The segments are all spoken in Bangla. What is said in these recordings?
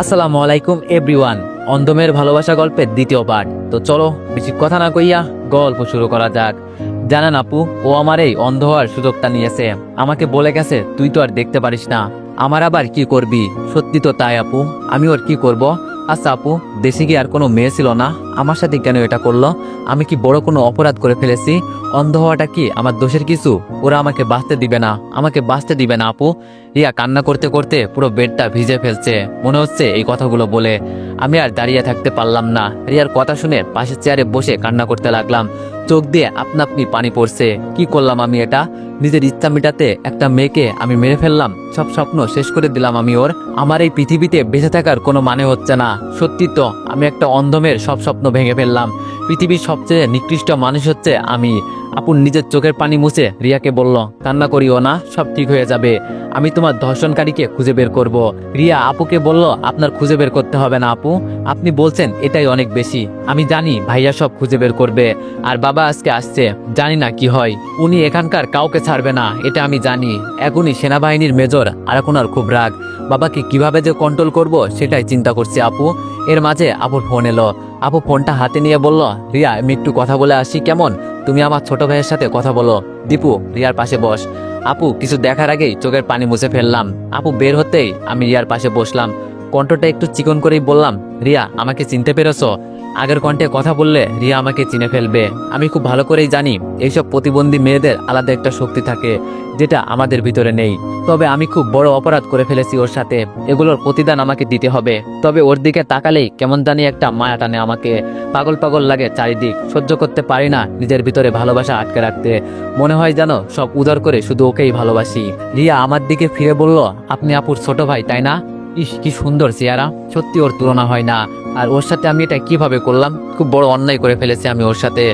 আসসালামু আলাইকুম এভরিওয়ান। অন্ধমের ভালোবাসা গল্পের দ্বিতীয় পার্ট। তো চলো বেশি কথা না কইয়া গল্প শুরু করা যাক। জানেন আপু, ও আমার এই অন্ধ হওয়ার সুযোগটা নিয়েছে। আমাকে বলে গেছে তুই তো আর দেখতে পারিস না, আমার আবার কি করবি। সত্যি তো তাই আপু, আমি ওর কি করব। আচ্ছা আপু, দেশে কি আর কোনো মেয়ে ছিল না? আমার সাথে কেন এটা করলো? আমি কি বড় কোনো অপরাধ করে ফেলেছি? অন্ধ হওয়াটা কি আমার দোষের কিছু? ওরা আমাকে বাঁচতে দিবে না, আমাকে বাঁচতে দিবে না আপু। রিয়া কান্না করতে করতে পুরো বেডটা ভিজে ফেলছে মনে হচ্ছে এই কথাগুলো বলে। আমি আর দাঁড়িয়ে থাকতে পারলাম না। রিয়ার কথা শুনে পাশের চেয়ারে বসে কান্না করতে লাগলাম। চোখ দিয়ে আপনা আপনি পানি পড়ছে। কি করলাম আমি এটা? নিজের ইচ্ছা মেটাতে একটা মেয়েকে আমি মেরে ফেললাম। সব স্বপ্ন শেষ করে দিলাম আমি ওর। আমার এই পৃথিবীতে বেঁচে থাকার কোনো মানে হচ্ছে না। সত্যি তো, আমি একটা অন্ধমের সব স্বপ্ন ভেঙে ফেললাম। পৃথিবীর সবচেয়ে নিকৃষ্ট মানুষ হচ্ছে আমি। আপন নিজের চোখের পানি মুছে রিয়াকে বলল, কান্না করিও না, সব ঠিক হয়ে যাবে। আমি তোমার ধর্ষণকারীকে খুঁজে বের করব। রিয়া আপুকে বলল, আপনার খুঁজে বের করতে হবে না আপু, আপনি বলছেন এটাই অনেক বেশি। আমি জানি ভাইয়া সব খুঁজে বের করবে। আর বাবা আজকে আসছে, জানি না কি হয়। উনি এখানকার কাউকে ছাড়বে না, এটা আমি জানি। এখনই সেনাবাহিনীর মেজর আর এখন আর খুব রাগ। বাবাকে কিভাবে যে কন্ট্রোল করব সেটাই চিন্তা করছি আপু। এর মাঝে আপুর ফোন এলো। আপু ফোনটা হাতে নিয়ে বলল, রিয়া আমি একটু কথা বলে আসি কেমন? তুমি আমার ছোট ভাইয়ের সাথে কথা বলো। দীপু রিয়ার পাশে বস। আপু কিছু দেখার আগেই চোখের পানি মুছে ফেললাম। আপু বের হতেই আমি রিয়ার পাশে বসলাম। কণ্ঠটা একটু চিকন করেই বললাম, রিয়া আমাকে চিনতে পেরেছো? আগের কণ্ঠে কথা বললে রিয়া আমাকে চিনে ফেলবে। আমি খুব ভালো করেই জানি এইসব প্রতিবন্ধী মেয়েদের আলাদা একটা শক্তি থাকে যেটা আমাদের ভিতরে নেই। তবে আমি খুব বড় অপরাধ করে ফেলেছি ওর সাথে, এগুলোর প্রতিদান আমাকে দিতে হবে। তবে ওর দিকে তাকালেই কেমন জানি একটা মায়া টানে আমাকে। পাগল পাগল লাগে চারিদিক, সহ্য করতে পারি না নিজের ভিতরে ভালোবাসা আটকে রাখতে। মনে হয় যেন সব উদার করে শুধু ওকেই ভালোবাসি। রিয়া আমার দিকে ফিরে বলল, আপনি আপুর ছোট ভাই তাই না? ইস কি সুন্দর চেহারা, সত্যি ওর তুলনা হয় না। আর ওর সাথে আমি এটা কিভাবে করলাম? খুব বড় অন্যায় করে ফেলেছি আমি ওর সাথে।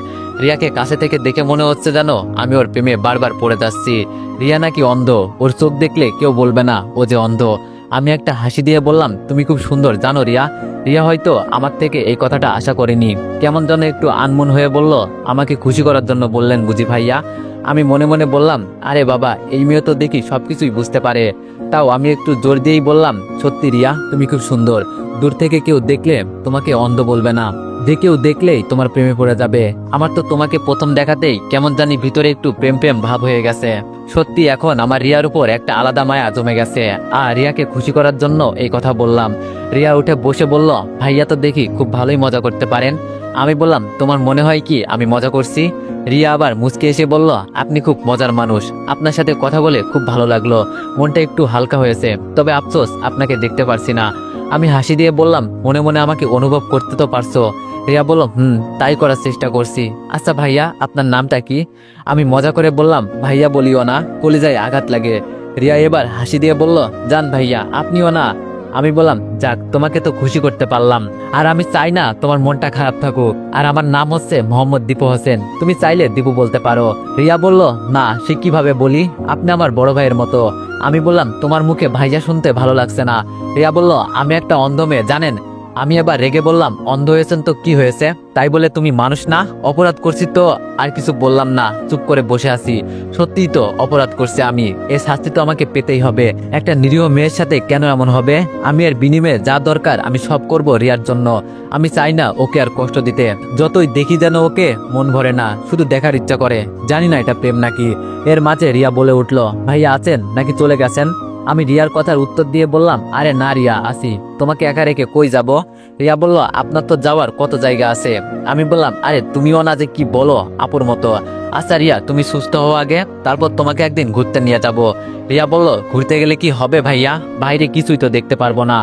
রিয়াকে কাছে থেকে দেখে মনে হচ্ছে যেন আমি ওর প্রেমে বারবার পড়ে যাচ্ছি। রিয়া নাকি অন্ধ, ওর চোখ দেখলে কেউ বলবে না ও যে অন্ধ। আমি একটা হাসি দিয়ে বললাম, তুমি খুব সুন্দর জানো রিয়া। রিয়া হয়তো আমার থেকে এই কথাটা আশা করেনি। কেমন যেন একটু আনমন হয়ে বলল, আমাকে খুশি করার জন্য বললেন বুঝি ভাইয়া? আমি মনে মনে বললাম, আরে বাবা এই মেয়ে তো দেখি সবকিছুই বুঝতে পারে। তাও আমি একটু জোর দিয়েই বললাম, সত্যি রিয়া তুমি খুব সুন্দর। দূর থেকে কেউ দেখলে তোমাকে অন্ধ বলবে না, যে কেউ দেখলেই তোমার প্রেমে পড়ে যাবে। আমার তো তোমাকে প্রথম দেখাতেই কেমন জানি ভিতরে একটু প্রেম প্রেম ভাব হয়ে গেছে। সত্যি এখন আমার রিয়ার উপর একটা আলাদা মায়া জমে গেছে। আর রিয়াকে খুশি করার জন্য এই কথা বললাম। রিয়া উঠে বসে বলল, ভাইয়া তো দেখি খুব ভালোই মজা করতে পারেন। আমি বললাম, তোমার মনে হয় কি আমি মজা করছি? রিয়া আবার মুচকে এসে বলল, আপনি খুব মজার মানুষ, আপনার সাথে কথা বলে খুব ভালো লাগলো, মনটা একটু হালকা হয়েছে। তবে আফসোস আপনাকে দেখতে পারছি না। আমি হাসি দিয়ে বললাম, মনে মনে আমাকে অনুভব করতে তো পারছো? রিয়া বলল, তাই করার চেষ্টা করছি। আচ্ছা ভাইয়া আপনার নামটা কি? আমি মজা করে বললাম, ভাইয়া বলিও না, কলিজায় আঘাত লাগে। রিয়া এবার হাসি দিয়ে বলল, জান ভাইয়া আপনিও না। আমি বললাম, যাক তোমাকে তো খুশি করতে পারলাম। আর আমি চাই না তোমার মনটা খারাপ থাকুক। আর আমার নাম হচ্ছে মোহাম্মদ দীপু হোসেন, তুমি চাইলে দীপু বলতে পারো। রিয়া বলল, না সে কিভাবে বলি, আপনি আমার বড় ভাইয়ের মতো। আমি বললাম, তোমার মুখে ভাইয়া শুনতে ভালো লাগছে না। রিয়া বলল, আমি একটা অন্ধ মেয়ে জানেন। আমি এবার রেগে বললাম, অন্ধ হয়েছেন তো কি হয়েছে, তাই বলে তুমি মানুষ না? অপরাধ করছি তো আর কিছু বললাম না, চুপ করে বসে আছি। সত্যিই তো অপরাধ করছি আমি, এর শাস্তি তো আমাকে পেতেই হবে। একটা নিরীহ মেয়ের সাথে কেন এমন হবে? আমি এর বিনিময়ে যা দরকার আমি সব করব রিয়ার জন্য। আমি চাই না ওকে আর কষ্ট দিতে। যতই দেখি যেন ওকে মন ভরে না, শুধু দেখার ইচ্ছা করে। জানি না এটা প্রেম নাকি। এর মাঝে রিয়া বলে উঠল, ভাইয়া আছেন নাকি চলে গেছেন? আমি রিয়ার কথার উত্তর দিয়ে বললাম, আরে না রিয়া আসি, তোমাকে একা রেখে কই যাব? রিয়া বলল, আপনার তো যাওয়ার কত জায়গা আছে। আমি বললাম, আরে তুমিও না যে কি বলো আপুর মতো। আচ্ছা রিয়া তুমি সুস্থ হও আগে, তারপর তোমাকে একদিন ঘুরতে নিয়ে যাব। রিয়া বলল, ঘুরতে গেলে কি হবে ভাইয়া, বাইরে কিছুই তো দেখতে পারবো না।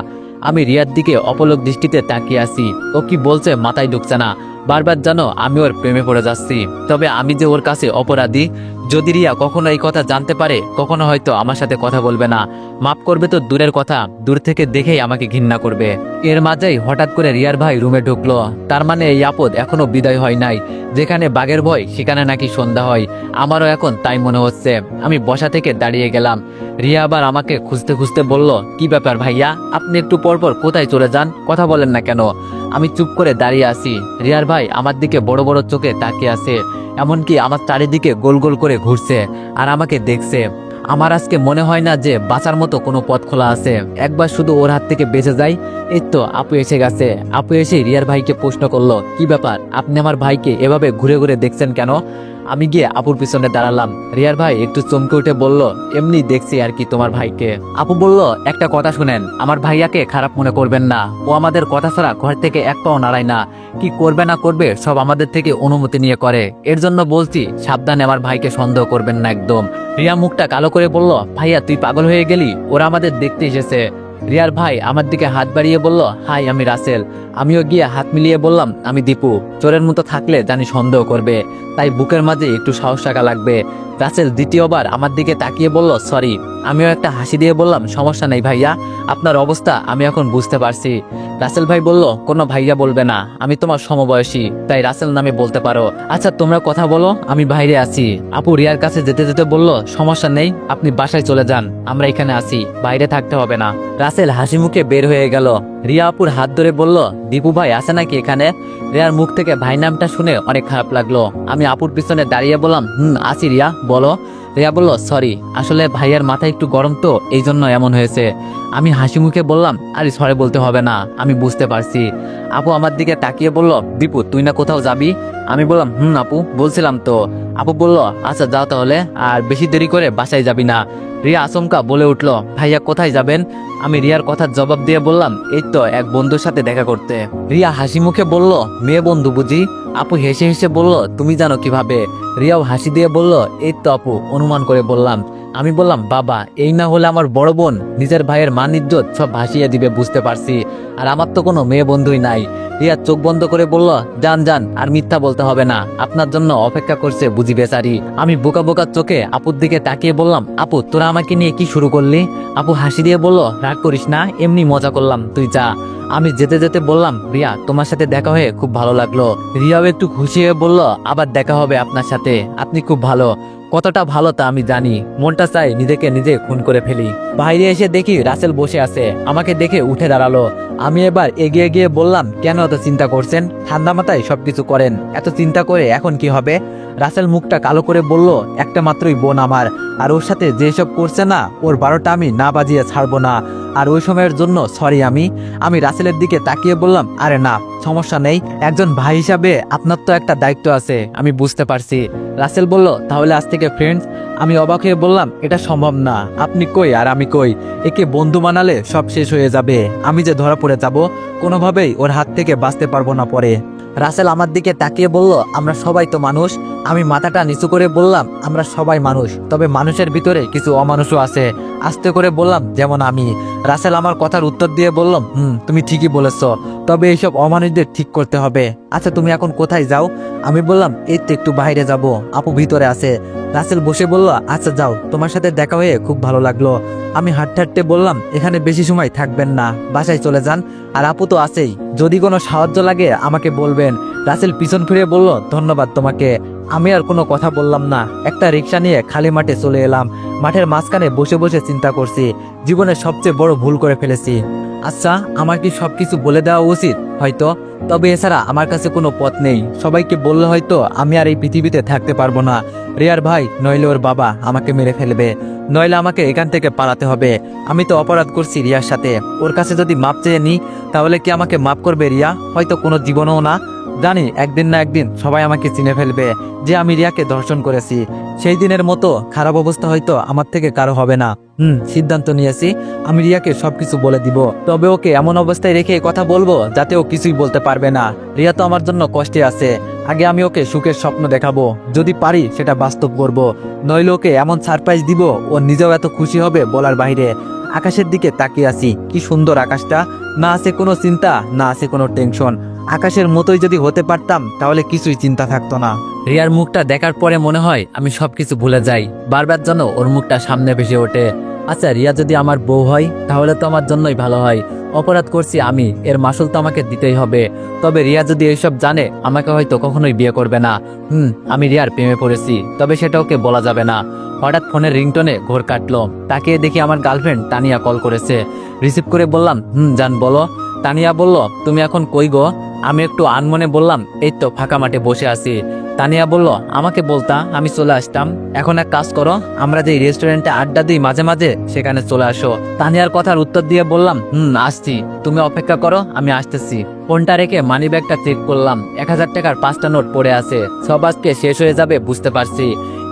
আমি রিয়ার দিকে অপলক দৃষ্টিতে তাকিয়ে আছি। ও কি বলছে মাথায় ঢুকছে না। বারবার জানো আমি ওর প্রেমে পড়ে যাচ্ছি। তবে আমি যে ওর কাছে অপরাধী। যদি রিয়া কখনো এই কথা জানতে পারে, কখনো হয়তো আমার সাথে কথা বলবে না। মাফ করবে তো দূরের কথা, দূর থেকে দেখেই আমাকে ঘৃণা করবে। এর মাঝেই হঠাৎ করে রিয়ার ভাই রুমে ঢুকলো। তার মানে এই আপদ এখনো বিদায় হয় নাই। যেখানে বাঘের ভয় সেখানে নাকি সন্ধ্যা হয়। আমারও এখন তাই মনে হচ্ছে। আমি বসা থেকে দাঁড়িয়ে গেলাম। রিয়া আবার আমাকে খুঁজতে খুঁজতে বলল, কি ব্যাপার ভাইয়া, আপনি একটু পরপর কোথায় চলে যান, কথা বলেন না কেন? আমি চুপ করে দাঁড়িয়ে আছি। রিয়ার ভাই আমার দিকে বড় বড় চোখে তাকিয়ে আছে, এমনকি আমার চারিদিকে গোল গোল করে ঘুরছে আর আমাকে দেখছে। আমার আজকে মনে হয় না যে বাঁচার মতো কোনো পথ খোলা আছে। একবার শুধু ওর হাত থেকে বেঁচে যাই। এই তো আপু এসে গেছে। আপু এসে রিয়ার ভাইকে প্রশ্ন করলো, কি ব্যাপার, আপনি আমার ভাইকে এভাবে ঘুরে ঘুরে দেখছেন কেন? আমি গিয়ে আপুর পিছনে দাঁড়ালাম। রিয়ার ভাই একটু চমকে উঠে বলল, এমনি দেখছি আর কি তোমার ভাইকে। আপু বলল, একটা কথা শুনেন, আমার ভাইয়াকে খারাপ মনে করবেন না। ও আমাদের কথা ছাড়া ঘর থেকে এক পাও নাড়ায় না। কি করবে না করবে সব আমাদের থেকে অনুমতি নিয়ে করে। এর জন্য বলছি, সাবধানে আমার ভাইকে সন্দেহ করবেন না একদম। রিয়া মুখটা কালো করে বলল, ভাইয়া তুই পাগল হয়ে গেলি? ওরা আমাদের দেখতে এসেছে। রিয়ার ভাই আমার দিকে হাত বাড়িয়ে বলল, হাই আমি রাসেল। আমিও গিয়ে হাত মিলিয়ে বললাম, আমি দীপু। চোরের মতো থাকলে জানি সন্দেহ করবে, তাই বুকের মাঝে একটু সাহস রাখা লাগবে। রাসেল দ্বিতীয়বার আমার দিকে তাকিয়ে বলল, সরি। আমিও একটা হাসি দিয়ে বললাম, সমস্যা নেই ভাইয়া, আপনার অবস্থা আমি এখন বুঝতে পারছি। রাসেল ভাই বলল, কোনো ভাইয়া বলবে না, আমি তোমার সমবয়সী, তাই রাসেল নামে বলতে পারো। আচ্ছা তোমরা কথা বলো, আমি বাইরে আছি। আপু রিয়ার কাছে যেতে যেতে বলল, সমস্যা নেই, আপনি বাসায় চলে যান, আমরা এখানে আছি, বাইরে থাকতে হবে না। রাসেল হাসি মুখে বের হয়ে গেল। রিয়া আপুর হাত ধরে বলল, দীপু ভাই আছে নাকি এখানে? রিয়ার মুখ থেকে ভাই নামটা শুনে অনেক খারাপ লাগলো। আমি আপুর পিছনে দাঁড়িয়ে বললাম, আছি রিয়া, বলো। রিয়া বলল, সরি, আসলে ভাইয়ার মাথা একটু গরম তো, এই জন্য এমন হয়েছে। আমি হাসি মুখে বললাম, আরে সরি বলতে হবে না, আমি বুঝতে পারছি। আপু আমার দিকে তাকিয়ে বলল, দীপু তুই না কোথাও যাবি? আমি বললাম, আপু বলছিলাম তো। আপু বলল, আচ্ছা যাও তাহলে, আর বেশি দেরি করে বাসায় যাবি না। রিয়া আচমকা বলে উঠল, ভাইয়া কোথায় যাবেন? আমি রিয়ার কথার জবাব দিয়ে বললাম, এই তো এক বন্ধুর সাথে দেখা করতে। রিয়া হাসি মুখে বলল, মেয়ে বন্ধু বুঝি? আপু হেসে হেসে বলল, তুমি জানো কিভাবে? রিয়াও হাসি দিয়ে বলল, এই তো আপু অনুমান করে বললাম। আমি বললাম, বাবা এই না হলে আমার বড় বোন নিজের ভাইয়ের মান ইজ্জত সব ভাসিয়ে দিবে, বুঝতে পারছি। আর আমার তো কোনো মেয়ে বন্ধুই নাই। রিয়া চোখ বন্ধ করে বলল, যান যান, আর মিথ্যা বলতে হবে না, আপনার জন্য অপেক্ষা করছে বুঝি বেচারি। আমি বোকা বোকা চোখে আপুর দিকে তাকিয়ে বললাম, আপু তোরা আমাকে নিয়ে কি শুরু করলি? আপু হাসি দিয়ে বলল, রাগ করিস না, এমনি মজা করলাম, তুই যা। আমি যেতে যেতে বললাম, রিয়া তোমার সাথে দেখা হয়ে খুব ভালো লাগলো। রিয়াও একটু খুশি হয়ে বলল, আবার দেখা হবে আপনার সাথে, আপনি খুব ভালো। কতটা ভালো তা আমি জানি, মনটা চাই নিজেকে নিজে খুন করে ফেলি। বাইরে এসে দেখি রাসেল বসে আছে, আমাকে দেখে উঠে দাঁড়ালো। আমি এবার এগিয়ে গিয়ে বললাম, কেন এত চিন্তা করছেন? ঠান্ডা মাথায় সবকিছু করেন, এত চিন্তা করে এখন কি হবে? রাসেল মুখটা কালো করে বলল, একটা মাত্রই বোন আমার, আর ওর সাথে যেসব করছে না, ওর 12টা আমি না বাজিয়ে ছাড়বো না। আর ওই সময়ের জন্য সরি। আমি রাসেলের দিকে তাকিয়ে বললাম, আরে না সমস্যা নেই, একজন ভাই হিসাবে আপনার তো একটা দায়িত্ব আছে, আমি বুঝতে পারছি। রাসেল বলল, তাহলে আজ থেকে ফ্রেন্ডস? আমি অবাক হয়ে বললাম, এটা সম্ভব না, আপনি কই আর আমি কই? একে বন্ধু বানালে সব শেষ হয়ে যাবে, আমি যে ধরা পড়ে যাব, কোনোভাবেই ওর হাত থেকে বাঁচতে পারবো না পরে। রাসেল আমার দিকে তাকিয়ে বলল, আমরা সবাই তো মানুষ। আমি মাথাটা নিচু করে বললাম, আমরা সবাই মানুষ, তবে মানুষের ভিতরে কিছু অমানুষও আছে। আস্তে করে বললাম, যেমন আমি। রাসেল আমার কথার উত্তর দিয়ে বললাম, তুমি ঠিকই বলেছ, তবে এইসব অমানুষদের ঠিক করতে হবে। আচ্ছা তুমি এখন কোথায় যাও? আমি বললাম, এই তো একটু বাইরে যাব, আপু ভিতরে আছে। রাসেল বসে বলল, আচ্ছা যাও, তোমার সাথে দেখা হয়ে খুব ভালো লাগলো। আমি হাঁটতে হাঁটতে বললাম, এখানে বেশি সময় থাকবেন না, বাসায় চলে যান, আর আপু তো আছেই, যদি কোনো সাহায্য লাগে আমাকে বলবেন। রাসেল পিছন ফিরে বলল, ধন্যবাদ তোমাকে। আমি আর কোনো কথা বললাম না, একটা রিক্সা নিয়ে খালি মাঠে চলে এলাম। মাঠের মাঝখানে বসে বসে চিন্তা করছি, জীবনের সবচেয়ে বড় ভুল করে ফেলেছি। আচ্ছা আমার কি সবকিছু বলে দেওয়া উচিত? হয়তো, তবে এছাড়া আমার কাছে কোনো পথ নেই। সবাইকে বললে হয়তো আমি আর এই পৃথিবীতে থাকতে পারবো না। রিয়ার ভাই নইলে ওর বাবা আমাকে মেরে ফেলবে, নইলে আমাকে এখান থেকে পালাতে হবে। আমি তো অপরাধ করছি রিয়ার সাথে, ওর কাছে যদি মাপ চেয়ে নিই তাহলে কি আমাকে মাপ করবে রিয়া? হয়তো কোনো জীবনও না। জানি একদিন না একদিন সবাই আমাকে চিনে ফেলবে যে আমি রিয়াকে ধর্ষণ করেছি। সেই দিনের মতো খারাপ অবস্থা হয়তো আমার থেকে কারো হবে না। সিদ্ধান্ত নিয়েছি, আমি রিয়াকে সবকিছু বলে দিব, তবে ওকে এমন অবস্থায় রেখে কথা বলবো যাতে ও কিছুই বলতে পারবে না। রিয়া তো আমার জন্য কষ্টে আছে, আগে আমি ওকে সুখের স্বপ্ন দেখাবো, যদি পারি সেটা বাস্তব করব। নইলে ওকে এমন সারপ্রাইজ দিব, ও নিজেও এত খুশি হবে বলার বাইরে। আকাশের দিকে তাকিয়ে আছি, কি সুন্দর আকাশটা, না আছে কোনো চিন্তা, না আছে কোনো টেনশন। আকাশের মতোই যদি হতে পারতাম তাহলে কিছুই চিন্তা থাকতো না। রিয়ার মুখটা দেখার পরে মনে হয় আমি সবকিছু ভুলে যাই, বারবার যেন ওর মুখটা সামনে ভেসে ওঠে। আচ্ছা রিয়া যদি আমার বউ হয় তাহলে তো আমার জন্যই ভালো হয়। অপরাধ করছি আমি, এর মাসুল তো আমাকে দিতেই হবে। তবে রিয়া যদি এইসব জানে আমাকে হয়তো কখনোই বিয়ে করবে না। আমি রিয়ার প্রেমে পড়েছি, তবে সেটা ওকে বলা যাবে না। হঠাৎ ফোনের রিংটোনে ঘোর কাটলো, তাকিয়ে দেখি আমার গার্লফ্রেন্ড তানিয়া কল করেছে। রিসিভ করে বললাম, জান বলো। তানিয়া বলল, তুমি এখন কই গো? আমি একটু আনমনে বললাম, এই তো ফাঁকা মাঠে বসে আছি। তানিয়া বলল, আমাকে বলতা, আমি চলে আসতাম। এখন এক কাজ করো, আমরা যে রেস্টুরেন্টে আড্ডা দিই মাঝে মাঝে, সেখানে চলে আসো। তানিয়ার কথার উত্তর দিয়ে বললাম, আসছি, তুমি অপেক্ষা করো, আমি আসতেছি। ফোনটা রেখে মানি ব্যাগটা চেক করলাম, 1000 টাকার 5টা নোট পড়ে আছে। সব আজকে শেষ হয়ে যাবে বুঝতে পারছি।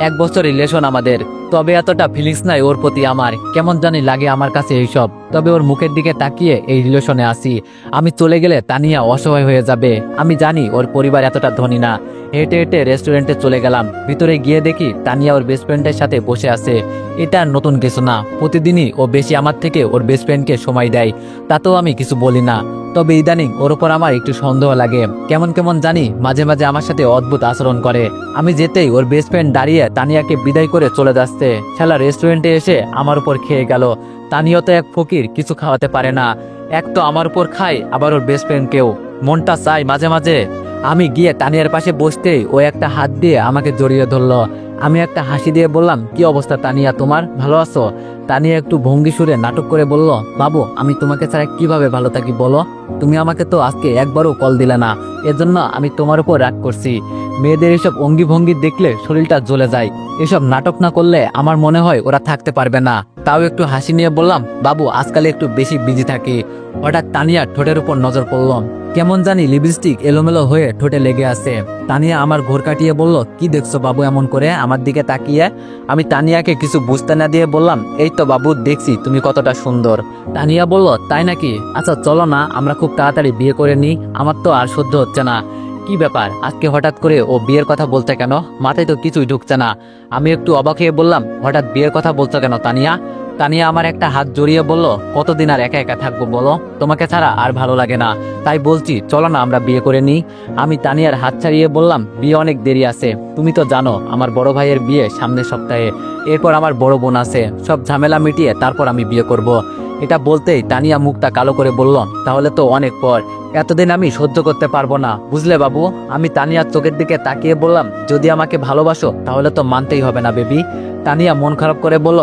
1 বছর রিলেশন আমাদের, তবে এতটা ফিলিংস নাই ওর প্রতি আমার। কেমন জানি লাগে আমার কাছে এইসব। তবে ওর মুখের দিকে তাকিয়ে এই রিলেশনে আসি। আমি চলে গেলে তানিয়া অসহায় হয়ে যাবে। আমি জানি ওর পরিবার এতটা ধনী না। হেঁটে হেঁটে রেস্টুরেন্টে চলে গেলাম। ভিতরে গিয়ে দেখি তানিয়া ওর বেস্ট ফ্রেন্ডের সাথে বসে আছে। এটা আর নতুন কিছু না, প্রতিদিনই ও বেশি আমার থেকে ওর বেস্ট ফ্রেন্ডকে সময় দেয়। তাতেও আমি কিছু বলি না। তবে ইদানিং ওর উপর আমার একটু সন্দেহ লাগে। কেমন কেমন জানি মাঝে মাঝে আমার সাথে অদ্ভুত আচরণ করে। আমি যেতেই ওর বেস্ট ফ্রেন্ড দাঁড়িয়ে তানিয়াকে বিদায় করে চলে যাচ্ছে। শালা রেস্টুরেন্টে এসে আমার উপর খেয়ে গেল। তানিয়া তো এক ফকির, কিছু খাওয়াতে পারে না। এক তো আমার উপর খায়, আবার ওর বেস্ট ফ্রেন্ডকেও। মনটা চায় মাঝে মাঝে। আমি গিয়ে তানিয়ার পাশে বসতেই ও একটা হাত দিয়ে আমাকে জড়িয়ে ধরলো। আমি একটা হাসি দিয়ে বললাম, কি অবস্থা তানিয়া, তোমার ভালো আছো? তানিয়া একটু ভঙ্গি সুরে নাটক করে বলল, বাবু আমি তোমাকে ছাড়া কিভাবে ভালো থাকি বলো? তুমি আমাকে তো আজকে একবারও কল দিলে না, এজন্য আমি তোমার উপর রাগ করছি। মেয়েদের এসব অঙ্গি ভঙ্গি দেখলে শরীরটা জ্বলে যায়। এসব নাটক না করলে আমার মনে হয় ওরা থাকতে পারবে না। তাও একটু হাসি নিয়ে বললাম, বাবু আজকাল একটু বেশি বিজি থাকি। হঠাৎ তানিয়া ঠোঁটের উপর নজর পড়ল। কেমন জানি লিপস্টিক এলোমেলো হয়ে ঠোঁটে লেগে আছে। তানিয়া আমার ঘোর কাটিয়ে বলল, কি দেখছো বাবু এমন করে আমার দিকে তাকিয়ে? আমি তানিয়াকে কিছু বুঝতে না দিয়ে বললাম, এই তো বাবু দেখছি তুমি কতটা সুন্দর। তানিয়া বলল, তাই নাকি? আচ্ছা চলো না আমরা খুব তাড়াতাড়ি বিয়ে করে নিই, আমার তো আর সহ্য হচ্ছে না। কি ব্যাপার আজকে হঠাৎ করে ও বিয়ের কথা বলতে কেন? মাথায় তো কিছুই ঢুকছে না। আমি একটু অবাক হয়ে বললাম, হঠাৎ বিয়ের কথা বলছো কেন তানিয়া? তানিয়া আমার একটা হাত জড়িয়ে বলল, কতদিন আর একা একা থাকবো বলো? তোমাকে ছাড়া আর ভালো লাগে না, তাই বলছি চলো না আমরা বিয়ে করে নিই। আমি তানিয়ার হাত ছাড়িয়ে বললাম, বিয়ে অনেক দেরি আছে। তুমি তো জানো আমার বড় ভাইয়ের বিয়ে সামনের সপ্তাহে। এরপর আমার বড় বোন আছে। সব ঝামেলা মিটিয়ে তারপর আমি বিয়ে করব। এটা বলতেই তানিয়া মুখটা কালো করে বলল, তাহলে তো অনেক পর। এতদিন আমি সহ্য করতে পারবো না, বুঝলে বাবু? আমি তানিয়ার চোখের দিকে তাকিয়ে বললাম, যদি আমাকে ভালোবাসো তাহলে তো মানতেই হবে না বেবি। তানিয়া মন খারাপ করে বলল,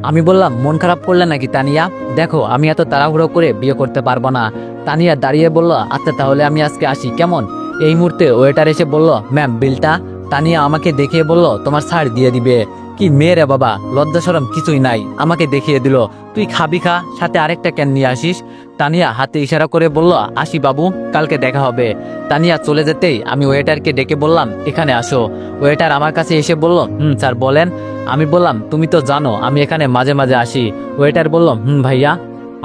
আমি বললাম, মন খারাপ করলে নাকি তানিয়া? দেখো আমি এত তাড়াহুড়ো করে বিয়ে করতে পারবো না। তানিয়া দাঁড়িয়ে বলল, আচ্ছা তাহলে আমি আজকে আসি কেমন? এই মুহূর্তে ওয়েটার এসে বলল, ম্যাম বিলটা। তানিয়া আমাকে দেখিয়ে বলল, তোমার ছাড় দিয়ে দিবে। কি মেয়ে রে বাবা, লজ্জা শরম কিছুই নাই, আমাকে দেখিয়ে দিল। তুই খাবি খা, সাথে আরেকটা ক্যান নিয়ে আসিস। তানিয়া হাতে ইশারা করে বলল, আসি বাবু, কালকে দেখা হবে। তানিয়া চলে যেতেই আমি ওয়েটারকে ডেকে বললাম, এখানে আসো। ওয়েটার আমার কাছে এসে বলল, স্যার বলেন। আমি বললাম, তুমি তো জানো আমি এখানে মাঝে মাঝে আসি। ওয়েটার বলল, ভাইয়া।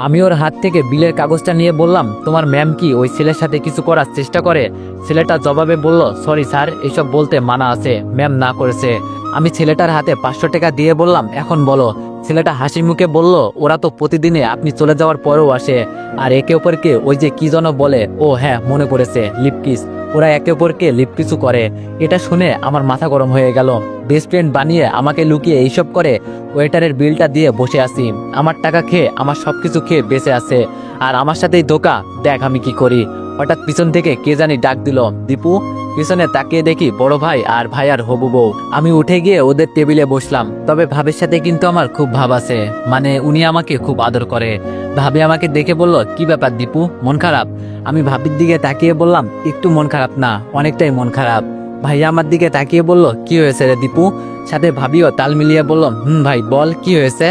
আমি ওর হাত থেকে বিলের কাগজটা নিয়ে বললাম, তোমার ম্যাম কি ওই ছেলের সাথে কিছু করার চেষ্টা করে? ছেলেটা জবাবে বলল, সরি স্যার, এসব বলতে মানা আছে, ম্যাম না করেছে। আমি ছেলেটার হাতে 500 টাকা দিয়ে বললাম, এখন বলো। ছেলেটা হাসি মুখে বলল, ওরা তো প্রতিদিনে আপনি চলে যাওয়ার পরেও আসে, আর একে অপরকে ওই যে কি যেন বলে, ও হ্যাঁ মনে পড়েছে, লিপকিস। ওরা একে অপরকে লিপকিসও করে। এটা শুনে আমার মাথা গরম হয়ে গেল। বেস্ট ফ্রেন্ড বানিয়ে আমাকে লুকিয়ে এইসব করে। ওয়েটারের বিলটা দিয়ে বসে আছি। আমার টাকা খেয়ে, আমার সবকিছু খেয়ে বেঁচে আছে, আর আমার সাথেই ধোকা। দেখ আমি কি করি। হঠাৎ পিছন থেকে কে জানি ডাক দিল, দীপু। পিছনে তাকিয়ে দেখি বড় ভাই আর ভাইয়ার হবু বউ। আমি উঠে গিয়ে ওদের টেবিলে বসলাম। তবে ভাবির সাথে কিন্তু আমার খুব ভাব আছে, মানে উনি আমাকে খুব আদর করে। ভাবি আমাকে দেখে বলল, কি ব্যাপার দীপু, মন খারাপ? আমি ভাবির দিকে তাকিয়ে বললাম, একটু মন খারাপ না, অনেকটাই মন খারাপ। ভাইয়া আমার দিকে তাকিয়ে বলল, কি হয়েছে রে দীপু? সাথে ভাবিও তাল মিলিয়ে বলল, ভাই বল কি হয়েছে?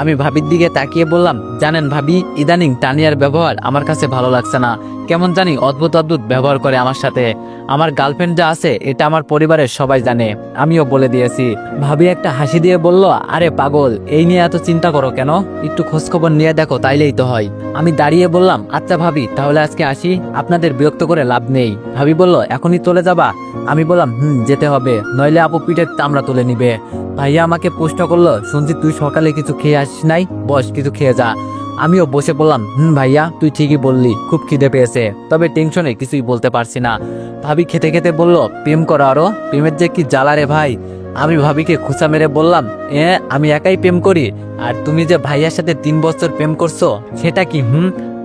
আমি ভাবির দিকে তাকিয়ে বললাম, জানেন ভাবি, ইদানিং তানিয়ার ব্যবহার আমার কাছে ভালো লাগছে না। কেমন জানি অদ্ভুত অদ্ভুত ব্যবহার করে আমার সাথে। আমার গার্লফ্রেন্ড যা আছে এটা আমার পরিবারের সবাই জানে, আমিও বলে দিয়েছি। ভাবি একটা হাসি দিয়ে বলল, আরে পাগল, এই নিয়ে এত চিন্তা করো কেন? একটু খোঁজখবর নিয়ে দেখো, তাইলেই তো হয়। আমি দাঁড়িয়ে বললাম, আচ্ছা ভাবি, তাহলে আজকে আসি, আপনাদের বিরক্ত করে লাভ নেই। ভাবি বলল, এখনই চলে যাবা? আমি বললাম, যেতে হবে, নইলে আপু পিঠের চামড়া তুলে নিবে। ভাইয়া আমাকে প্রশ্ন করলো, শুনছি তুই সকালে কিছু খেয়ে আসিস নাই, বস কিছু খেয়ে যা। আমিও বসে বললাম, ভাইয়া তুই ঠিকই বললি, খুব খিদে পেয়েছে, তবে টেনশনে কিছুই বলতে পারছি না। ভাবি খেতে খেতে বলল, প্রেম করো আরো, প্রেমের যে কি জ্বালা রে ভাই। আমি ভাবিকে খুঁচা মেরে বললাম, আমি একাই প্রেম করি, আর তুমি যে ভাইয়ার সাথে 3 বছর প্রেম করছো সেটা কি?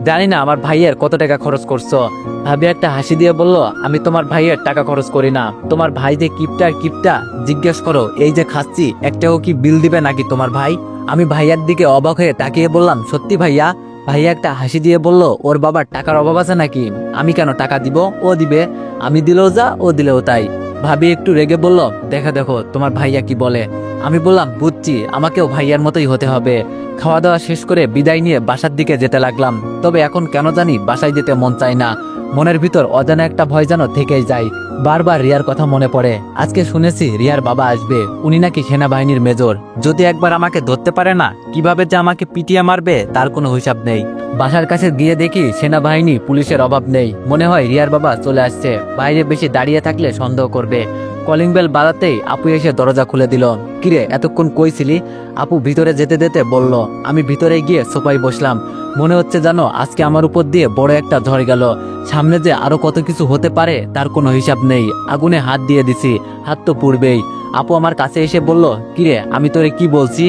জানি না আমার ভাইয়ের কত টাকা খরচ করছো। ভাবি একটা হাসি দিয়ে বলল, আমি তোমার ভাইয়ের টাকা খরচ করি না, তোমার ভাই যে কিপটা আর কিপটা, জিজ্ঞেস করো, এই যে খাচ্ছি একটাও কি বিল দিবে নাকি তোমার ভাই? আমি ভাইয়ার দিকে অবাক হয়ে তাকিয়ে বললাম, সত্যি ভাইয়া? ভাইয়া একটা হাসি দিয়ে বলল, ওর বাবার টাকার অভাব আছে নাকি? আমি কেন টাকা দিব, ও দিবে। আমি দিলেও যা, ও দিলেও তাই। ভাবি একটু রেগে বলল, দেখো দেখো তোমার ভাইয়া কি বলে। আমি বললাম, বুঝছি, আমাকেও ভাইয়ার মতোই হতে হবে। খাওয়া দাওয়া শেষ করে বিদায় নিয়ে বাসার দিকে যেতে লাগলাম। তবে এখন কেন জানি বাসায় যেতে মন চায় না। মনের ভিতর অজানা একটা ভয় যেন থেকেই যায়। বারবার রিয়ার কথা মনে পড়ে। আজকে শুনেছি রিয়ার বাবা আসবে, উনি নাকি সেনাবাহিনীর মেজর। যদি একবার আমাকে ধরতে পারে না, কিভাবে যে আমাকে পিটিয়ে মারবে তার কোনো হিসাব নেই। বাসার কাছে গিয়ে দেখি সেনাবাহিনী পুলিশের অভাব নেই। মনে হয় রিয়ার বাবা চলে আসছে। বাইরে বেশি দাঁড়িয়ে থাকলে সন্দেহ করবে। কলিং বেল বাজাতেই আপু এসে দরজা খুলে দিল। কিরে, এতক্ষণ কই ছিলি? আপু ভিতরে যেতে যেতে বলল। আমি ভিতরে গিয়ে সোফায় বসলাম। মনে হচ্ছে জানো, আজকে আমার উপর দিয়ে বড় একটা ঝড় গেল। সামনে যে আরো কত কিছু হতে পারে তার কোনো হিসাব নেই। আগুনে হাত দিয়ে দিছি, হাত তো পুড়বেই। আপু আমার কাছে এসে বলল, কিরে আমি তোরে কি বলছি?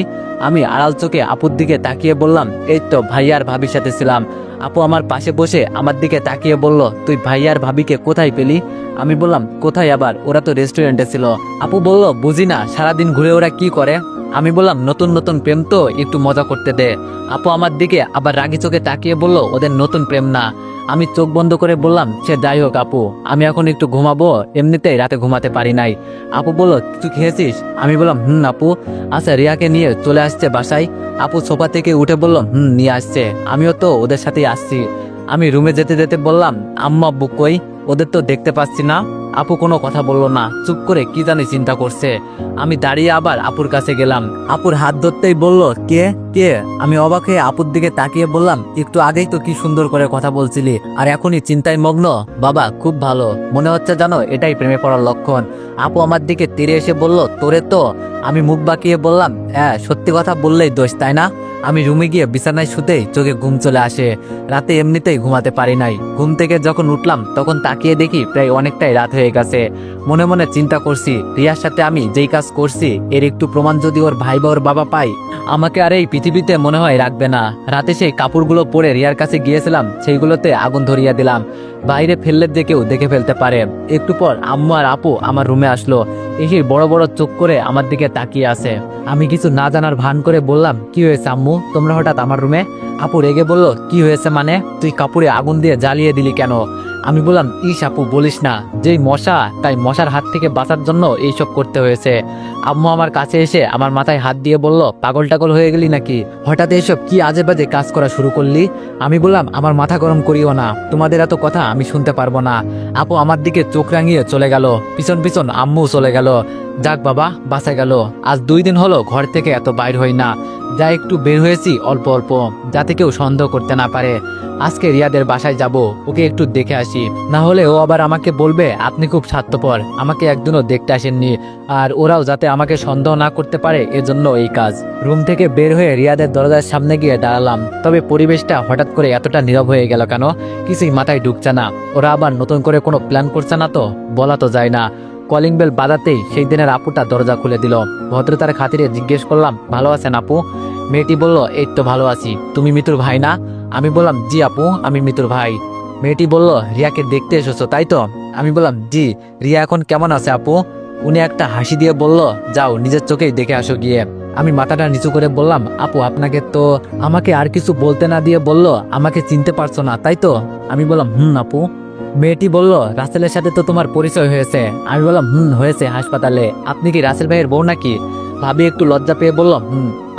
আমি আড়াল চোখে আপুর দিকে তাকিয়ে বললাম, এই তো ভাইয়ার ভাবির সাথে ছিলাম। আপু আমার পাশে বসে আমার দিকে তাকিয়ে বলল, তুই ভাইয়ার ভাবিকে কোথায় পেলি? আমি বললাম, কোথায় আবার, ওরা তো রেস্টুরেন্টে ছিল। আপু বলল, বুঝি না, সারাদিন ঘুরে ওরা কি করে? আমি বললাম, নতুন নতুন প্রেম তো, একটু মজা করতে দে। আপু আমার দিকে আবার রাগি চোখে তাকিয়ে বলল, ওদের নতুন প্রেম না। আমি চোখ বন্ধ করে বললাম, সে যাই হোক আপু, আমি এখন একটু ঘুমাবো, এমনিতেই রাতে ঘুমাতে পারি নাই। আপু বলল, তুই খেয়েছিস? আমি বললাম, আপু। আচ্ছা, রিয়াকে নিয়ে চলে আসছে বাসায়? আপু সোফা থেকে উঠে বলল, নিয়ে আসছে, আমিও তো ওদের সাথেই আসছি। আমি রুমে যেতে যেতে বললাম, আম্মা আব্বু কই? ওদের তো দেখতে পাচ্ছি না। আপু কোনো কথা বললো না, চুপ করে কি জানি চিন্তা করছে। আমি দাঁড়িয়ে আবার আপুর কাছে গেলাম। আপুর হাত ধরতেই বলল, কে কে? আমি অবাক হয়ে আপুর দিকে তাকিয়ে বললাম, একটু আগেই তো কি সুন্দর করে কথা বলছিলি, আর এখনই চিন্তায় মগ্ন? বাবা খুব ভালো, মনে হচ্ছে জানো এটাই প্রেমে পড়ার লক্ষণ। আপু আমার দিকে তেড়ে এসে বলল, তোরে তো? আমি মুখ বাঁকিয়ে বললাম, হ্যাঁ সত্যি কথা বললেই দোষ, তাই না? আমি রুমে গিয়ে বিছানায় শুতেই চোখে ঘুম চলে আসে। রাতে এমনিতেই ঘুমাতে পারি নাই। ঘুম থেকে যখন উঠলাম তখন তাকিয়ে দেখি প্রায় অনেকটাই রাত হয়ে গেছে। মনে মনে চিন্তা করছি, রিয়ার সাথে আমি যেই কাজ করছি এর একটু প্রমাণ যদি ওর ভাই বা ওর বাবা পাই, আমাকে আর এই পৃথিবীতে মনে হয় রাখবে না। রাতে সেই কাপড়গুলো পরে রিয়ার কাছে গিয়েছিলাম, সেইগুলোতে আগুন ধরিয়ে দিলাম। বাইরে ফেললে যে কেউ দেখে ফেলতে পারে। একটু পর আম্মু আর আপু আমার রুমে আসলো। এসে বড় বড় চোখ করে আমার দিকে তাকিয়ে আছে। আমি কিছু না জানার ভান করে বললাম, কি হয়েছে আম্মু, তোমরা হঠাৎ আমার রুমে? আপু রেগে বলল, কি হয়েছে মানে? তুই কাপড়ে আগুন দিয়ে জ্বালিয়ে দিলি কেন? আমি বললাম, ইস আপু বলিস না, যেই মশা, তাই মশার হাত থেকে বাঁচার জন্য এইসব করতে হয়েছে। আম্মু আমার কাছে এসে আমার মাথায় হাত দিয়ে বলল, পাগল টাগল হয়ে গেলি নাকি? হঠাৎ এসব কি আজে বাজে কাজ করা শুরু করলি? আমি বললাম, আমার মাথা গরম করিও না, তোমাদের এত কথা আমি শুনতে পারবো না। আপু আমার দিকে চোখ রাঙিয়ে চলে গেল। পিছন পিছন আম্মু চলে গেল। যাক বাবা, বাঁচা গেল। আজ 2 দিন হলো ঘর থেকে এত বাইর হই না। যা একটু বের হয়েছি অল্প অল্প, যাতে কেউ সন্দেহ করতে না পারে। আজকে রিয়াদের বাসায় যাব, ওকে একটু দেখে আসি, না হলে ও আবার আমাকে বলবে আপনি খুব স্বার্থপর, আমাকে একদিনও দেখতে আসেননি। আর ওরাও যাতে আমাকে সন্দেহ না করতে পারে, এজন্য এই কাজ। রুম থেকে বের হয়ে রিয়াদের দরজার সামনে গিয়ে দাঁড়ালাম। তবে পরিবেশটা হঠাৎ করে এতটা নীরব হয়ে গেল কেন, কিছুই মাথায় ঢুকছে না। ওরা আবার নতুন করে কোনো প্ল্যান করছে না তো? বলা তো যায় না। কলিং বেল বাজাতেই সেই দিনের আপুটা দরজা খুলে দিল। ভদ্রতার খাতিরে জিজ্ঞেস করলাম, ভালো আছেন আপু? মেয়েটি বলল, এই তো ভালো আছি, তুমি মিতুর ভাই না? আমি বললাম, জি আপু, আমি মিতুর ভাই। মেয়েটি বলল, রিয়াকে দেখতে এসেছো তাই তো? আমি বললাম, জি। রিয়া এখন কেমন আছে আপু? উনি একটা হাসি দিয়ে বলল, যাও নিজের চোখেই দেখে আসো গিয়ে। আমি মাথাটা নিচু করে বললাম, আপু আপনাকে তো। আমাকে আর কিছু বলতে না দিয়ে বলল, আমাকে চিনতে পারছো না তাই তো? আমি বললাম, আপু। মেয়েটি বলল, রাসেলের সাথে তো তোমার পরিচয় হয়েছে? আমি বললাম, হয়েছে, হাসপাতালে। আপনি কি রাসেল ভাইয়ের বউ নাকি? ভাবি একটু লজ্জা পেয়ে বলল,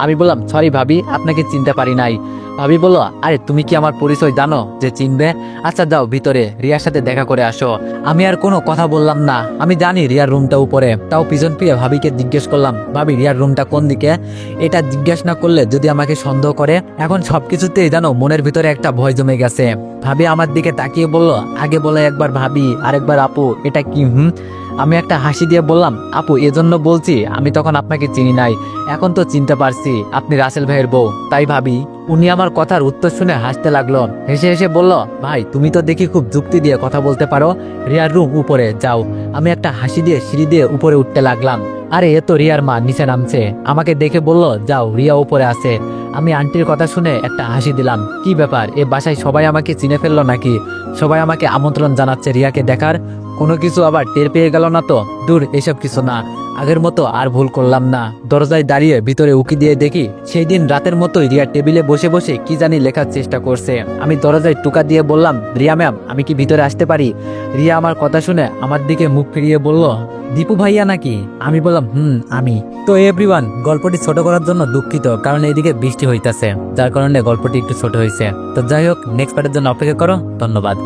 আমি বললাম, সরি ভাবি, আপনাকে চিনতে পারি নাই। ভাবি বলল, আরে তুমি কি আমার পরিচয় জানো যে চিনবে? আচ্ছা যাও ভিতরে রিয়ার সাথে দেখা করে আসো। আমি আর কোনো কথা বললাম না। আমি জানি রিয়ার রুমটা উপরে, তাও পিছন ফিরে ভাবিকে জিজ্ঞেস করলাম, ভাবি রিয়ার রুমটা কোন দিকে? এটা জিজ্ঞেস না করলে যদি আমাকে সন্দেহ করে। এখন সবকিছুতেই জানো মনের ভিতরে একটা ভয় জমে গেছে। ভাবি আমার দিকে তাকিয়ে বলল, আগে বলে একবার ভাবি আরেকবার আপু, এটা কি? আমি একটা হাসি দিয়ে বললাম, আপু এজন্য বলছি, আমি তখন আপনাকে চিনি নাই, এখন তো চিনতে পারছি আপনি রাসেল ভাইয়ের বউ। তাই ভাবি। উনি আমার কথার উত্তর শুনে হাসতে লাগলো। হেসে হেসে বলল, ভাই তুমি তো দেখি খুব যুক্তি দিয়ে কথা বলতে পারো। রিয়ার রুম উপরে, যাও। আমি একটা হাসি দিয়ে সিঁড়ি দিয়ে উপরে উঠতে লাগলাম। আরে এ তো রিয়ার মা নিচে নামছে। আমাকে দেখে বলল, যাও রিয়া উপরে আছে। আমি আন্টির কথা শুনে একটা হাসি দিলাম। কি ব্যাপার, এ বাসায় সবাই আমাকে চিনে ফেললো নাকি? সবাই আমাকে আমন্ত্রণ জানাচ্ছে রিয়াকে দেখার। কোনো কিছু আবার টের পেয়ে গেল না তো? দূর, এসব কিছু না, আগের মতো আর ভুল করলাম না। দরজায় দাঁড়িয়ে ভিতরে উকি দিয়ে দেখি সেই দিন রাতের মতোই রিয়া টেবিলে বসে বসে কি জানি লেখার চেষ্টা করছে। আমি দরজায় টুকা দিয়ে বললাম, রিয়া ম্যাম, আমি কি ভিতরে আসতে পারি? রিয়া আমার কথা শুনে আমার দিকে মুখ ফিরিয়ে বলল, দীপু ভাইয়া নাকি? আমি বললাম, আমি। তো এভরিওয়ান, গল্পটি ছোট করার জন্য দুঃখিত, কারণ এইদিকে বৃষ্টি হইতাছে, যার কারণে গল্পটি একটু ছোট হয়েছে। তো যাই হোক, নেক্সট পার্টের জন্য অপেক্ষা করো। ধন্যবাদ।